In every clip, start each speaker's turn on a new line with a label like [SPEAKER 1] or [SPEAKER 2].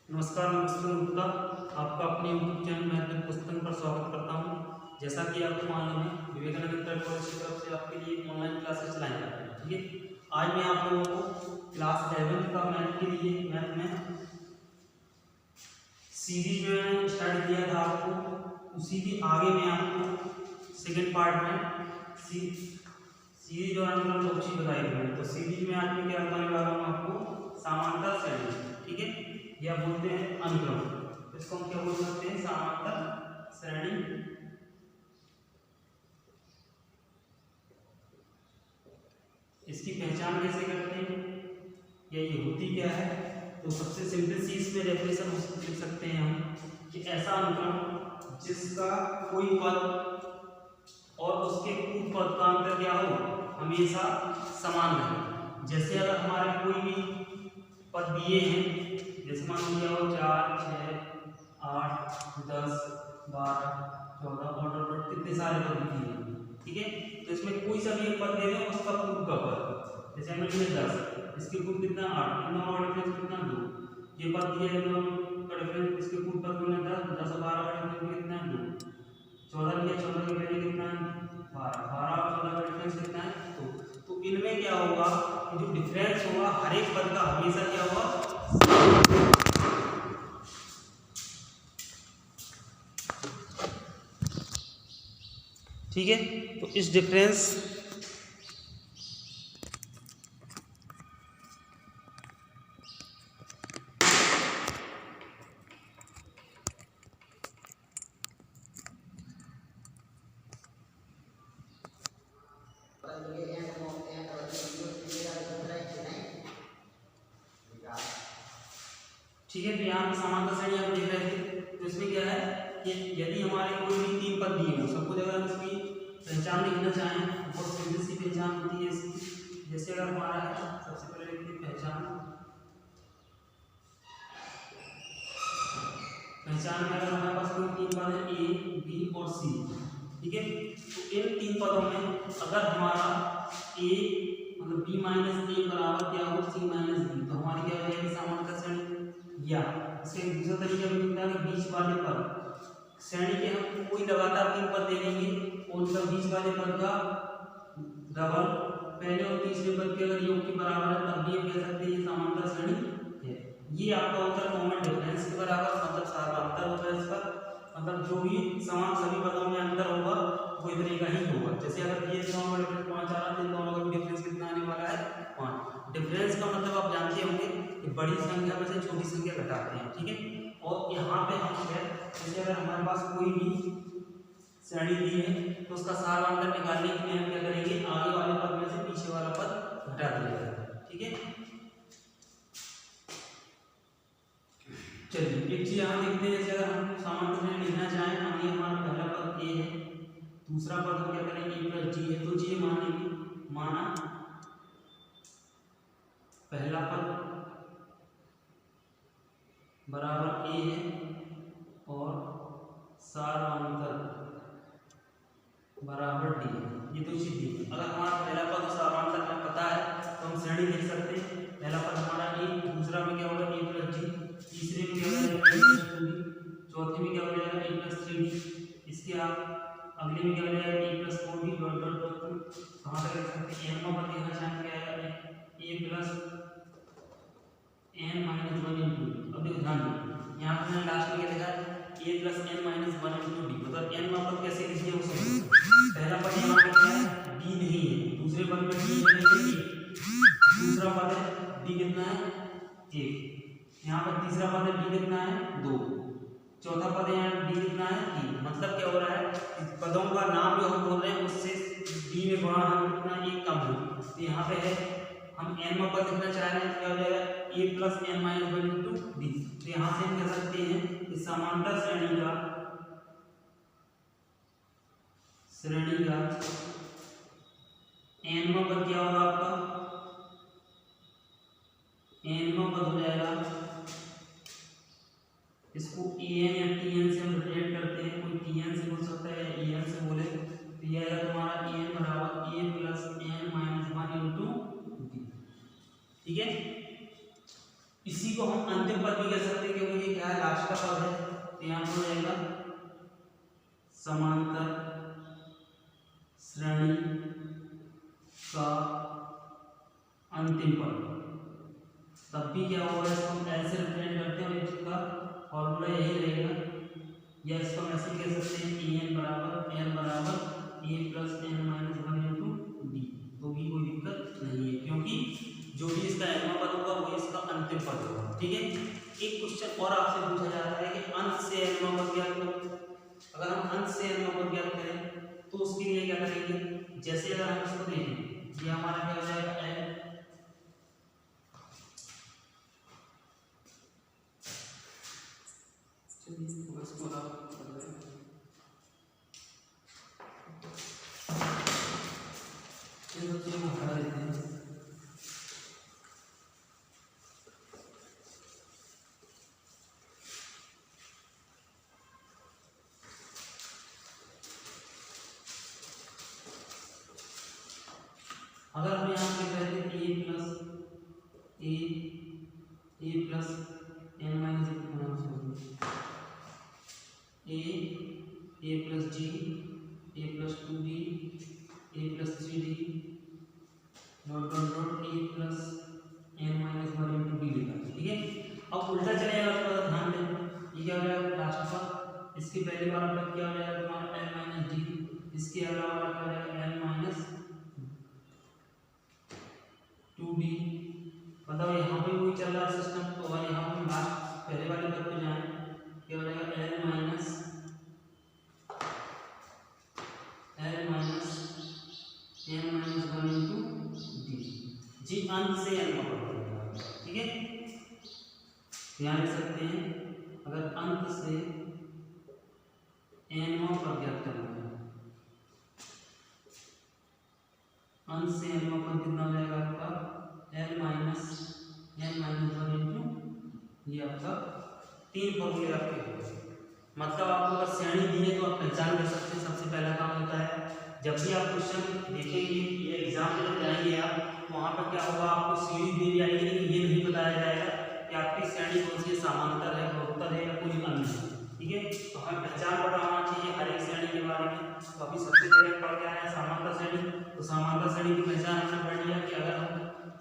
[SPEAKER 1] नमस्कार, मैं मिस्टर गुप्ता आपका अपने यूट्यूब चैनल मैथ पुस्तक पर स्वागत करता हूं। जैसा कि आपको मालूम है, विवेकानंद इंटर कॉलेज की तरफ से आपके लिए ऑनलाइन क्लासेस चलाई जाती हैं। ठीक है, आज मैं आप लोगों को क्लास 11 का मैथ के लिए मैथ में सीरीज जो है स्टार्ट किया था आपको, उसी के आगे मैं आपको सेकेंड पार्ट में सीरीज और अनुक्रम टॉपिक बताई गई है। तो सीरीज में आज मैं क्या बताने वाला हूँ आपको, समांतर श्रेणी। ठीक है, या बोलते हैं अनुक्रम, इसको हम क्या बोल सकते हैं, समांतर श्रेणी। इसकी पहचान कैसे करते हैं या ये होती क्या है? तो सबसे सिंपल सी इसमें डेफिनेशन लिख सकते हैं हम कि ऐसा अनुक्रम जिसका कोई पद और उसके पूर्व पद का अंतर क्या हो, हमेशा समान रहे। जैसे अगर हमारे कोई भी पद दिए हैं, जैसे मान लिया हो 4, 6, 8, 10, 12, 14 और कितने सारे पद दिए हैं। ठीक है, तो इसमें कोई सा भी एक पद दे दें, उसका पूर्व का पद, जैसे हमने लिया 10, इसके पूर्व कितना 8, इन दोनों का डिफरेंस कितना 2। ये पद दिया है, दोनों का डिफरेंस, इसके पूर्व पद में 10, 10 और 12 का डिफरेंस कितना है 2। 14 लिया, 14 के पहले कितना है 12, 12 और 14 का डिफरेंस कितना है 2। तो इनमें क्या होगा कि जो डिफरेंस होगा हर एक पद का हमेशा क्या होगा, ठीक है। तो इस डिफरेंस ठीक है, तो यहाँ पे समांतर श्रेणी आप देख रहे थे। तो इसमें क्या है कि यदि हमारे कोई भी 3 पद दिए हों, सपोज अगर हम इसकी पहचान लिखना चाहें, बहुत सिंपल सी पहचान होती है इसकी। जैसे अगर हमारा है, सबसे पहले लिखते हैं पहचान में अगर हमारे पास कोई 3 पद है, ए, बी और सी। ठीक है, तो इन 3 पदों में अगर हमारा ए मतलब बी माइनस ए बराबर क्या हो, सी माइनस बी, तो हमारी क्या हो जाएगी समांतर श्रेणी। या इसका एक दूसरा तरीका भी होता है कि बीच वाले पद श्रेणी के हम कोई लगातार 3 पद दे देंगे और उनका बीच वाले पद का डबल पहले और तीसरे पद के अगर योग के बराबर है, तब भी हम कह सकते हैं ये समांतर श्रेणी है। ये आपका होता है कॉमन डिफरेंस के बराबर, मतलब सारा अंतर होता है इसका, मतलब जो भी समान सभी पदों में अंतर होगा वो इतने का ही होगा। जैसे अगर ये दोनों का डिफरेंस 5 आ रहा है, तो इन दोनों का भी डिफरेंस कितना आने वाला है 5। डिफरेंस का मतलब आप जानते होंगे कि बड़ी संख्या में से छोटी संख्या घटाते हैं। ठीक है, और यहाँ पे हम जैसे अगर हमारे पास कोई भी श्रेणी दी है, तो उसका सार अंतर निकालने के लिए हम क्या करेंगे, आगे वाले पद में से पीछे वाला पद घटा दिया जाएगा। ठीक है, चलिए एक चीज यहाँ देखते हैं। जैसे अगर हम समांतर श्रेणी लिखना चाहें, मान लीजिए हमारा पहला पद ए है, दूसरा पद हम क्या करेंगे ए प्लस जी है, तो जी मानेंगे, माना पहला पद बराबर ए है और सारांतर बराबर डी है। ये तो चीज दी। अगर हमारा पहला पद और सारांतर हमें पता है तो हम श्रेणी लिख सकते हैं। पहला पद हमारा ए, दूसरा में क्या होगा ए प्लस जी, तीसरे में क्या होगा ए प्लस 2डी, चौथे में क्या हो जाएगा ए प्लस 3डी, इसके आप अगले में क्या हो जाएगा ए प्लस 4डी डॉट डॉट डॉट। कहाँ तक लिख सकते हैं, एन पर देखना चाहें क्या आएगा A plus n minus 1 into D. अब देखो ध्यान दो, यहाँ पे मैंने लास्ट में क्या लिखा है a plus n minus 1 into D, मतलब n का पद कैसे लिखिए वो समझो। पहला पद यहाँ पे क्या है d नहीं है, दूसरे पद में d है लेकिन दूसरा पद है d कितना है 1, यहाँ पर तीसरा पद है d कितना है 2, चौथा पद है यहाँ d कितना है 3। मतलब क्या हो रहा है, पदों का नाम जो हम बोल रहे हैं उससे d में गुणा हम कितना 1 कम हो। तो यहाँ पे है हम n में पद लिखना चाह रहे हैं, क्या हो जाएगा a plus n minus 1 into D. तो यहाँ से हम कह सकते हैं कि समांतर श्रेणी का n में पद क्या होगा आपका, n में पद हो जाएगा, इसको en या tn से हम रिप्रेजेंट करते हैं, कोई tn से बोल सकता है या en से बोले, तो ये आएगा तुम्हारा en बराबर a plus n minus 1 into D. ठीक है, इसी को हम अंतिम पद भी कह सकते हैं क्योंकि ये क्या है, लास्ट का पद है। तो यहाँ पर हो जाएगा समांतर श्रेणी का अंतिम पद। तब भी क्या होगा, इसको हम ऐसे रिप्रेजेंट करते हैं और इसका फॉर्मूला यही रहेगा, या इसको हम ऐसे कह सकते हैं कि n बराबर a plus n minus 1 into D. तो भी कोई दिक्कत नहीं है क्योंकि जो भी इसका nवां पद होगा वो इसका अंतिम पद होगा। ठीक है, एक क्वेश्चन और आपसे पूछा जाता है कि अंश से nवां पद ज्ञात करो। अगर हम अंश से nवां पद ज्ञात करें तो उसके लिए क्या करेंगे, जैसे अगर हम इसको देखें, ये हमारा क्या हो जाएगा n, अगर हम यहाँ पे कहते हैं a plus n minus a plus g a plus 2d a plus 3d dot dot dot a plus n minus 1 into d लिखा। ठीक है, अब उल्टा चलेगा, उसका ध्यान दें। ये क्या हो जाएगा लास्ट का, इसके पहले वाला पद क्या हो जाएगा तुम्हारा n माइनस d, इसके अलावा वाला क्या हो जाएगा n माइनस 2d। मतलब यहाँ पे वही चल रहा है सिस्टम। तो अगर यहाँ पे लास्ट पहले वाले पद पे जाएं, क्या हो जाएगा n माइनस 1 इंटू डी। जी अंश से n पद। ठीक है, ध्यान रख सकते हैं, अगर अंत से nवां पद ज्ञात करना है, अंश से nवां पद कितना हो जाएगा आपका n माइनस 1 इंटू, ये आपका 3 फॉर्मूले आपके हो गए। मतलब आपको अगर श्रेणी दी है तो आप पहचान कर सकते हैं। सबसे पहला काम होता है, जब भी आप क्वेश्चन देखेंगे या एग्जाम में जब जाएंगे आप, वहाँ पर क्या होगा, आपको सीरीज दी जाएगी लेकिन ये नहीं बताया जाएगा कि आपकी श्रेणी कौन सी है, समांतर है, बहुत्तर है या कोई अन्य है। ठीक है, तो हमें पहचान पता होना चाहिए हर एक श्रेणी के बारे में। तो अभी सबसे पहले पढ़ क्या है, समांतर श्रेणी। तो समांतर श्रेणी की पहचान हमने पढ़ लिया कि अगर हम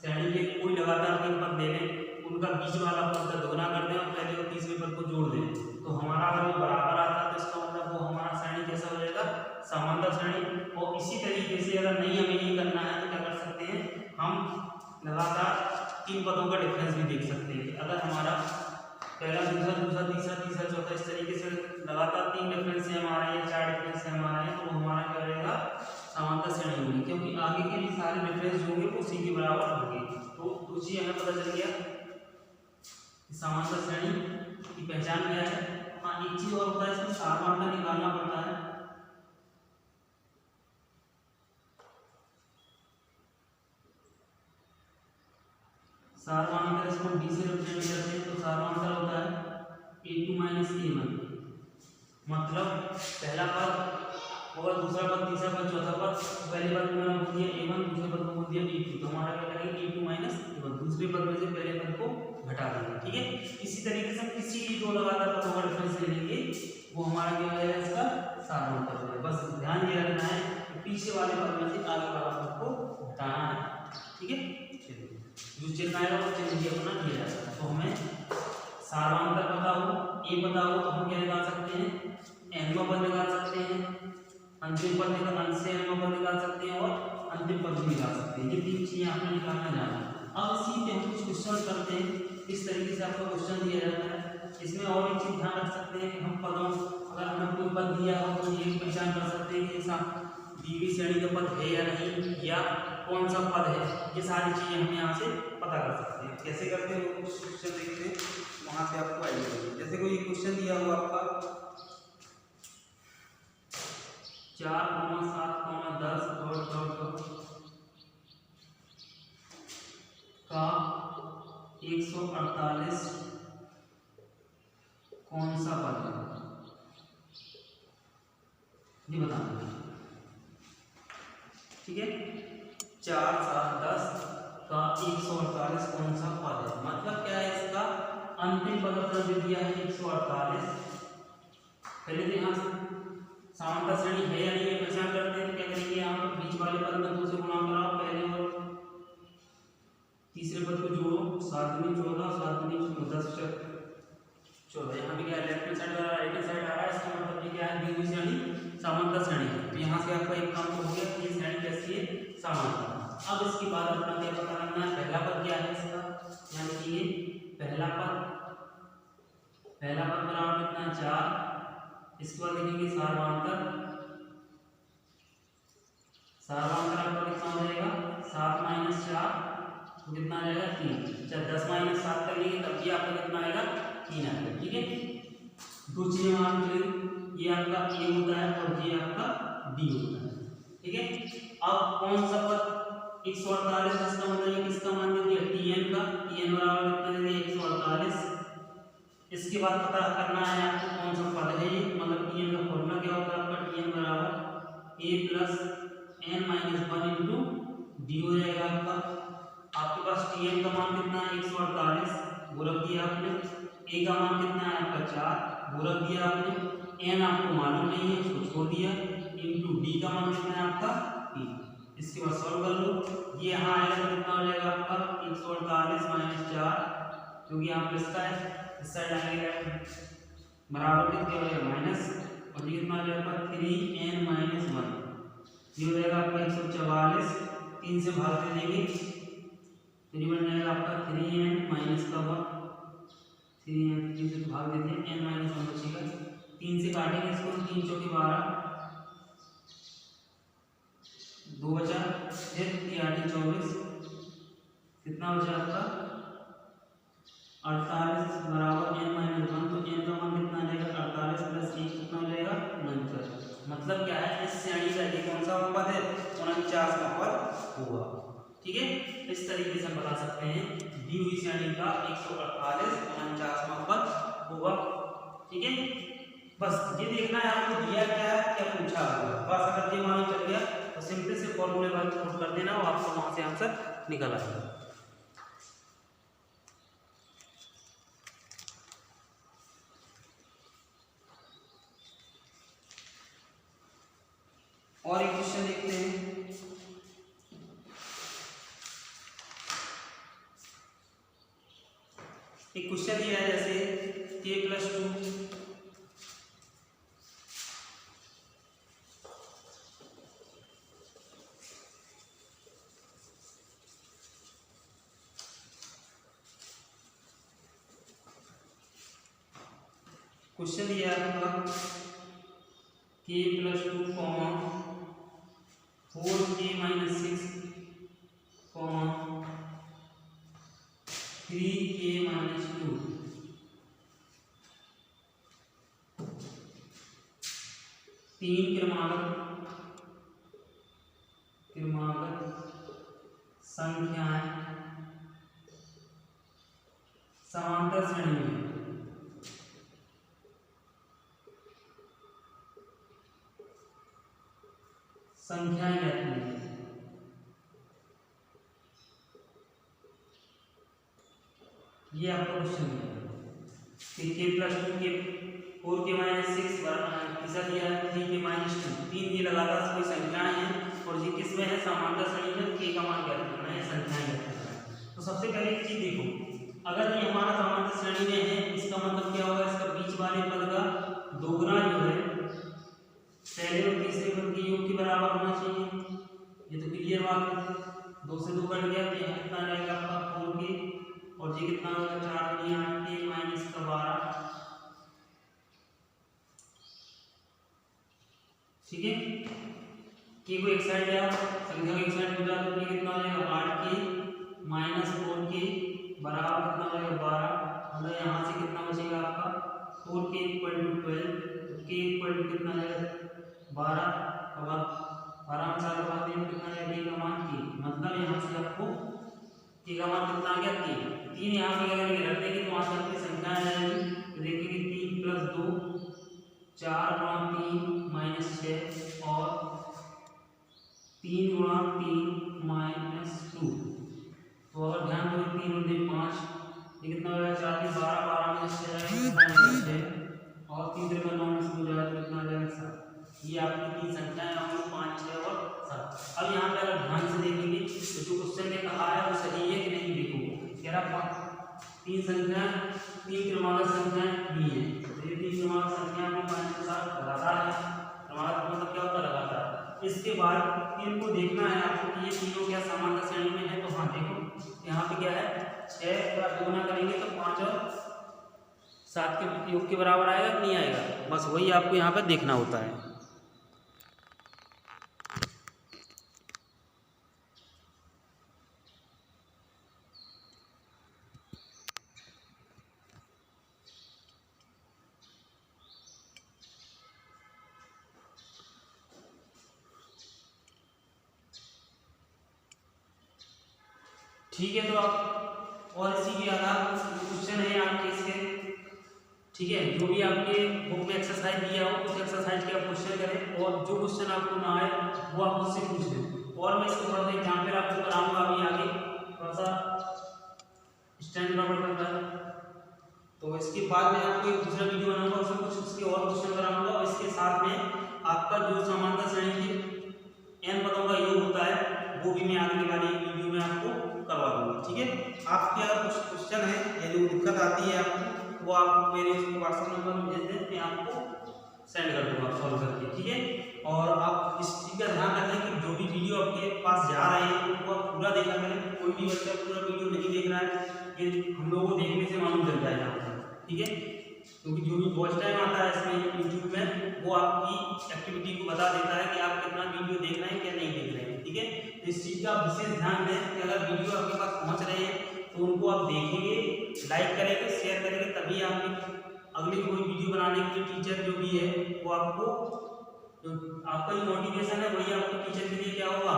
[SPEAKER 1] श्रेणी के कोई लगातार 3 पद ले लें, उनका बीच वाला पद का दोगुना कर दें और पहले और तीसरे पद को जोड़ दें, तो हमारा अगर वो बराबर आता है तो इसका मतलब वो हमारा श्रेणी कैसा हो जाएगा, समांतर श्रेणी। और इसी तरीके से अगर नहीं हमें ये करना है तो क्या कर सकते हैं, हम लगातार 3 पदों का डिफरेंस भी देख सकते हैं। अगर हमारा पहला दूसरा दूसरा तीसरा तीसरा चौथा इस तरीके से लगातार 3 डिफरेंस है हमारे या 4 डिफरेंस है हमारे, तो हमारा क्या रहेगा, समांतर श्रेणी होगी। क्योंकि आगे के भी सारे डिफरेंस होंगे उसी के बराबर होंगे। तो चीज हमें पता चल गया समांतर श्रेणी की पहचान क्या है। हाँ, एक चीज और होता है, इसमें सारवांता निकालना पड़ता है। सारवांतर इसको d से रिप्रेजेंट करते हैं, तो सारवांतर होता है a2 माइनस a1। मतलब पहला पद और दूसरा पद तीसरा पद चौथा पद, पहले पद में बोल दिया a1, दूसरे पद को बोल दिया a2, तो हमारा क्या करेंगे a2 माइनस a1, दूसरे पद में से पहले पद को घटा देंगे। ठीक है, इसी तरीके से किसी भी 2 लगातार पदों का डिफरेंस ले लेंगे, वो हमारा क्या हो जाएगा, इसका सारवांतर हो जाएगा। बस ध्यान ये रखना है कि पीछे वाले पद में से आगे वाला पद को घटाना है। ठीक है, जो चिन्ह आएगा वो चिन्ह भी अपना दिया जाता है। तो हमें सारवांतर पता हो, ए पता हो, तो हम क्या निकाल सकते हैं, nवां पद निकाल सकते हैं, अंतिम पद निकाल, अंश से nवां पद निकाल सकते हैं और अंतिम पद भी निकाल सकते हैं। ये 3 चीजें आपने निकालना जाना है। अब इसी पे हम कुछ क्वेश्चन करते हैं। इस तरीके से आपको क्वेश्चन दिया जाता है। इसमें और एक चीज ध्यान रख सकते हैं कि हम पदों, अगर हमें कोई पद दिया हो तो ये पहचान कर सकते हैं कि दी गई श्रेणी का पद है या नहीं, या कौन सा पद है। ये सारी चीजें हम यहाँ से पता कर सकते हैं। कैसे करते हैं, कुछ क्वेश्चन देखते हैं, वहां से आपको आइडिया होगी। जैसे कोई क्वेश्चन दिया हुआ आपका 4, 7, 10 का 148 कौन सा पद है, ये बताना। ठीक है, 4, 7, 10 का 148 कौन सा पद है। मतलब क्या है, इसका पद का दे दिया है 148। पहले तो यहाँ समांतर श्रेणी है या नहीं है पहचान करते हैं। तो क्या करेंगे, यहाँ पर बीच वाले पद में 2 से गुणा कराओ, पहले और तीसरे पद को जोड़ो, 7 दूनी 14, 7 दूनी 10 14। यहाँ पे क्या है, लेफ्ट हैंड साइड वाला राइट हैंड साइड आ रहा है, इसका मतलब ये क्या है, दी हुई श्रेणी समांतर श्रेणी है। तो यहाँ से आपका एक काम तो हो गया कि ये श्रेणी कैसी है, समांतर। अब इसके बाद अपना क्या पता करना है, पहला पद क्या है इसका, यानी कि ये पहला पद बराबर कितना है 4। इसके बाद लिखेंगे सारवांतर आपका कितना हो जाएगा 7 - 4 तो कितना आ जाएगा 3। जब 10 - 7 कर लेंगे तब भी आपका कितना आएगा 3 आएगा। ठीक है, दो चीजें मान लीजिए, ये आपका ए होता है और ये आपका बी होता है। ठीक है, अब कौन सा पद 148 इसका मतलब ये किसका मान दे दिया, tn का। tn बराबर कितना दे दिया 148। इसके बाद पता करना है आपको कौन सा पद है ये, मतलब tn का फॉर्मूला क्या होता है आपका, tn बराबर a + n - 1 इंटू डी हो जाएगा आपका। आपके पास tn का मान कितना है 148 वो रख दिया आपने, a का मान कितना है आपका 4 वो रख दिया आपने, n आपको मालूम नहीं है उसको छोड़ दिया, इंटू d का मान कितना है आपका 3। इसके बाद सॉल्व कर लो, ये यहाँ आएगा तो कितना हो जाएगा आपका 148 - 4 क्योंकि यहाँ प्लस का है, इस साइड आएगा बराबर कितना हो जाएगा माइनस, और ये कितना हो जाएगा 3n - 1 ये हो जाएगा आपका 144। 3 से भाग दे देंगे तो ये बन जाएगा आपका 3n - 1 3n 3 से भाग देते हैं n - 1 बचेगा। 3 से काटेंगे इसको, 3 चौके 12 2 बचा, फिर 3 8 24 कितना बचा आपका 48 बराबर n - 1 तो n का मान कितना आ जाएगा 48 + 1 कितना हो जाएगा 49। मतलब क्या है, इस श्रेणी का ये कौन सा पद है 49वां पद होगा। ठीक है, इस तरीके से हम बता सकते हैं दी हुई श्रेणी का 148 49वां पद होगा। ठीक है, बस ये देखना है आपको दिया क्या है क्या पूछा है, बस अगर ये मालूम चल गया तो सिंपल से फॉर्मूले बार पुट कर देना और आपको वहां से आंसर निकल आएगा। और एक क्वेश्चन देखते हैं, एक क्वेश्चन दिया है जैसे k + 2 क्वेश्चन दिया है आपका k + 2 4k - 6 3k - 2 तीन क्रमागत संख्याएं समांतर श्रेणी में संख्याएं कहती हैं। ये आपका क्वेश्चन है कि k + 2 के 4k - 6 तीसरा दिया है 3k - 2 तीन ये लगातार कोई संख्याएं हैं और ये किसमें है समांतर श्रेणी में, k का मान ज्ञात करना है, संख्याएं ज्ञात करना है। तो सबसे पहले एक चीज देखो, अगर ये हमारा समांतर श्रेणी में है इसका मतलब क्या होगा, इसका बीच वाले पद का दोगुना जो है पहले और तीसरे पद के योग के बराबर होना चाहिए। ये तो क्लियर बात है, 2 से 2 कट गया तो यहाँ कितना रहेगा आपका 4k और ये कितना होगा 4 × 8k - 12। ठीक है, k को एक साइड या संख्या को एक साइड हो जाए तो ये कितना हो जाएगा 8k - 4k बराबर कितना हो जाएगा 12। मतलब यहाँ से कितना बचेगा आपका 4k = 12 तो k = कितना आ जाएगा 12। अब आप आराम से आगे बढ़ते हैं कितना आएगा k का मान 3, मतलब यहाँ से आपको k का मान कितना आ गया 3। 3 यहाँ पे अगर रख देंगे तो वहाँ से आपकी संख्या आ जाएगी, तो देखेंगे 3 + 2 4 × 3 - 6 और 3 × 3 - 2। तो अगर ध्यान दो 3 और 2 5 ये कितना हो जाएगा 4 के 12 12 में 6 और तीसरे का 9 में से 2 जाएगा तो कितना आ जाएगा 7। ये आपकी 3 संख्याएं होंगी 5, 6 और 7। अब यहाँ पे अगर ध्यान से देखेंगे तो जो क्वेश्चन ने कहा है वो सही है कि नहीं, देखो कह रहा 3 संख्या 3 क्रमांक संख्याएं दी है, तो ये 3 क्रमांक संख्या में 5 के साथ लगातार है। क्रमांक मतलब क्या होता है, लगातार। इसके बाद इनको देखना है आपको कि ये तीनों क्या समांतर श्रेणी में है। तो हाँ देखो यहाँ पे क्या है, 6 का गुना करेंगे तो 5 और 7 के योग के बराबर आएगा कि नहीं आएगा, बस वही आपको यहाँ पे देखना होता है। ठीक है, तो आप और इसी के आधार क्वेश्चन है आपके इसके, ठीक है, जो भी आपके बुक में एक्सरसाइज दिया हो उस एक्सरसाइज के आप क्वेश्चन करें, और जो क्वेश्चन आपको ना आए वो आप मुझसे पूछ लें। और मैं इसको थोड़ा सा एग्जाम्पल आपको कराऊंगा अभी आगे, थोड़ा सा स्टैंड नंबर कर, तो इसके बाद में आपको एक दूसरा वीडियो बनाऊंगा, उसमें कुछ उसके और क्वेश्चन कराऊंगा, और इसके साथ में आपका जो समांतर श्रेणी के n पदों का योग होता है वो भी मैं आगे वाली वीडियो में आपको करवा दूंगा। ठीक है, आपके अगर कुछ क्वेश्चन है या जो दिक्कत आती है आपको, वो आप मेरे व्हाट्सएप नंबर में भेज दें, मैं आपको सेंड कर दूंगा सॉल्व करके। ठीक है, और आप इस चीज़ का ध्यान रखें कि जो भी वीडियो आपके पास जा रहे हैं उनको आप पूरा देखा करें। कोई भी बच्चा पूरा वीडियो नहीं देख रहा है, ये हम लोगों को देखने से मालूम चल जाएगा। ठीक है, क्योंकि जो भी वॉच टाइम आता है इसमें यूट्यूब में वो आपकी एक्टिविटी को बता देता है कि आप कितना वीडियो देख रहे हैं क्या नहीं देख रहे हैं। ठीक है, तो इस चीज़ का विशेष ध्यान दें कि अगर वीडियो आपके पास पहुंच रहे हैं तो उनको आप देखेंगे, लाइक करेंगे, शेयर करेंगे, तभी आपकी अगली कोई वीडियो बनाने के लिए टीचर जो भी है वो आपको, आपका जो मोटिवेशन है वही आपको टीचर के लिए क्या होगा,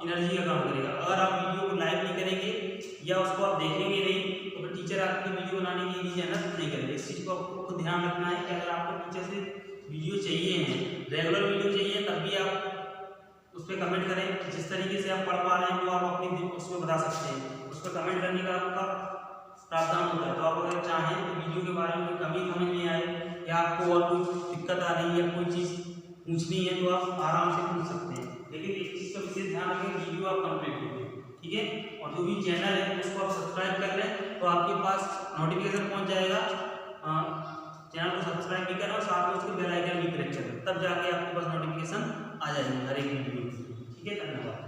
[SPEAKER 1] एनर्जी का काम करेगा। अगर आप वीडियो को लाइक नहीं करेंगे या उसको आप देखेंगे नहीं तो फिर टीचर आपकी वीडियो बनाने के लिए मेहनत नहीं करेंगे। इस चीज़ को आपको ध्यान रखना है कि अगर आपको टीचर से वीडियो चाहिए है, रेगुलर वीडियो चाहिए, तब भी आप उस पर कमेंट करें। जिस तरीके से आप पढ़ पा रहे हैं वो आप अपनी उसमें बता सकते हैं, उस पर कमेंट करने का आपका प्रावधान होता है। तो आप अगर चाहें तो वीडियो के बारे में कमी समझ में आए या आपको और कोई दिक्कत आ रही है, कोई चीज़ पूछनी है तो आप आराम से पूछ सकते हैं, लेकिन एक चीज़ का विशेष ध्यान रखें, वीडियो आप कंप्लीट करें। ठीक है, और जो भी चैनल है उसको आप सब्सक्राइब कर लें तो आपके पास नोटिफिकेशन पहुंच जाएगा। चैनल को सब्सक्राइब भी करें और साथ में उसके बेल आइकन भी क्लिक करें, तब जाके आपके पास नोटिफिकेशन आ जाएगी हर एक वीडियो। ठीक है, धन्यवाद।